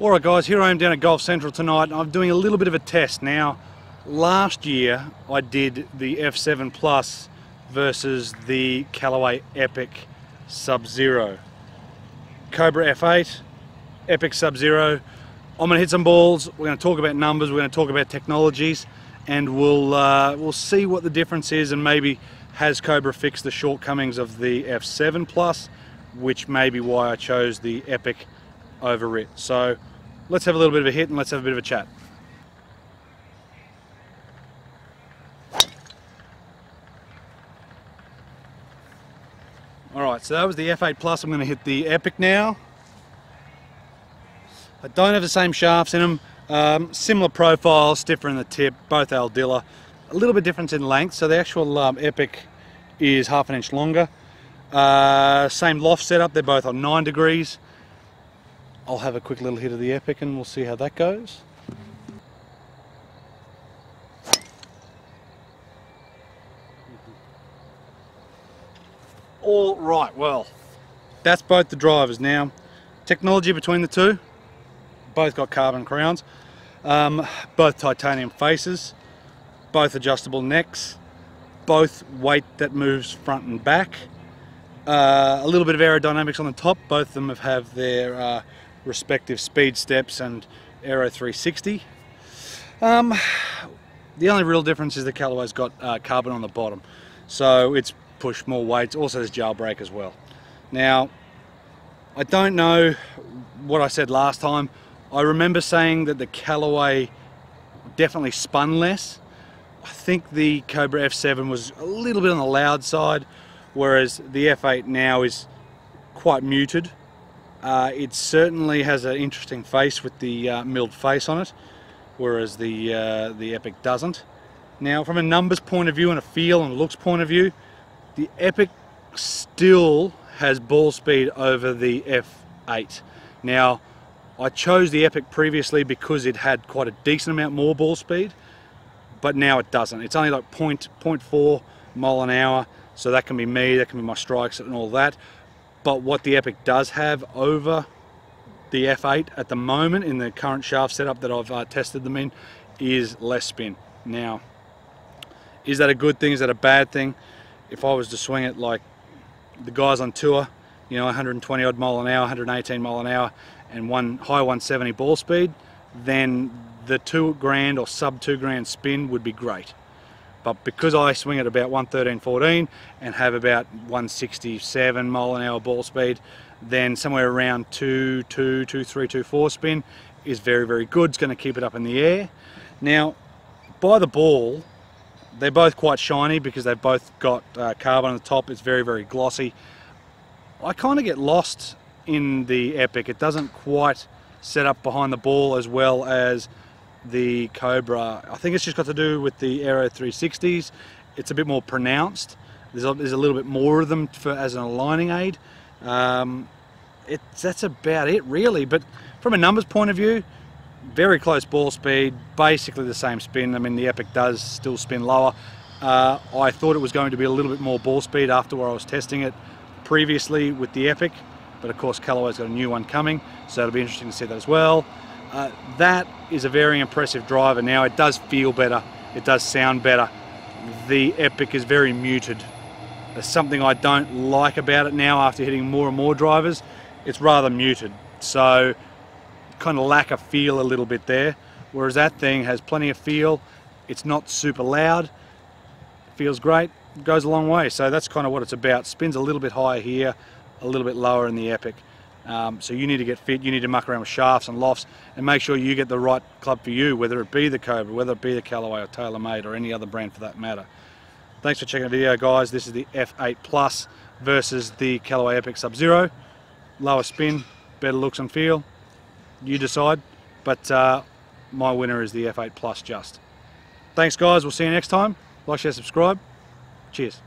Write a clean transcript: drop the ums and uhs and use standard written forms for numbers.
Alright guys, here I am down at Golf Central tonight and I'm doing a little bit of a test. Now, last year I did the F7 Plus versus the Callaway Epic Sub-Zero. Cobra F8, Epic Sub-Zero. I'm going to hit some balls, we're going to talk about numbers, we're going to talk about technologies, and we'll see what the difference is, and maybe has Cobra fixed the shortcomings of the F7 Plus, which may be why I chose the Epic over it. So let's have a little bit of a hit and let's have a bit of a chat. Alright, so that was the F8 Plus. I'm going to hit the Epic now. I don't have the same shafts in them. Similar profiles, stiffer in the tip, both Aldilla. A little bit difference in length, so the actual Epic is half an inch longer. Same loft setup, they're both on 9 degrees. I'll have a quick little hit of the Epic and we'll see how that goes. All right, well, that's both the drivers. Now, technology between the two, both got carbon crowns, both titanium faces, both adjustable necks, both weight that moves front and back, a little bit of aerodynamics on the top. Both of them have their respective speed steps and Aero 360. The only real difference is the Callaway's got carbon on the bottom, so it's pushed more weights. Also there's Jailbreak as well. Now, I don't know what I said last time. I remember saying that the Callaway definitely spun less. I think the Cobra F7 was a little bit on the loud side, whereas the F8 now is quite muted. It certainly has an interesting face with the milled face on it, whereas the Epic doesn't. Now, from a numbers point of view and a feel and looks point of view, the Epic still has ball speed over the F8. Now, I chose the Epic previously because it had quite a decent amount more ball speed, but now it doesn't. It's only like 0.4 mile an hour, so that can be me, that can be my strikes and all that. But what the Epic does have over the F8 at the moment in the current shaft setup that I've tested them in is less spin. Now, is that a good thing? Is that a bad thing? If I was to swing it like the guys on tour, you know, 120 odd mile an hour, 118 mile an hour, and high 170 ball speed, then the $2 or sub $2 spin would be great. But because I swing at about 113, 14 and have about 167 mile an hour ball speed, then somewhere around 2, 3, 2, 4 spin is very, very good. It's going to keep it up in the air. Now, by the ball, they're both quite shiny because they've both got carbon on the top. It's very, very glossy. I kind of get lost in the Epic. It doesn't quite set up behind the ball as well as the Cobra. I think it's just got to do with the Aero 360s. It's a bit more pronounced. There's a little bit more of them as an aligning aid. That's about it really, but from a numbers point of view, very close ball speed, basically the same spin. I mean, the Epic does still spin lower. I thought it was going to be a little bit more ball speed after where I was testing it previously with the Epic, but of course Callaway's got a new one coming, so it'll be interesting to see that as well. That is a very impressive driver. Now, it does feel better, it does sound better. The Epic is very muted. There's something I don't like about it now after hitting more and more drivers. It's rather muted, so kind of lack a feel a little bit there, whereas that thing has plenty of feel. It's not super loud, feels great, goes a long way. So that's kind of what it's about. Spins a little bit higher here, a little bit lower in the Epic. So you need to get fit, you need to muck around with shafts and lofts and make sure you get the right club for you, whether it be the Cobra, whether it be the Callaway or TaylorMade or any other brand for that matter. Thanks for checking the video, guys. This is the F8 Plus versus the Callaway Epic Sub-Zero. Lower spin, better looks and feel. You decide, but my winner is the F8 Plus just. Thanks guys, we'll see you next time. Like, share, subscribe. Cheers.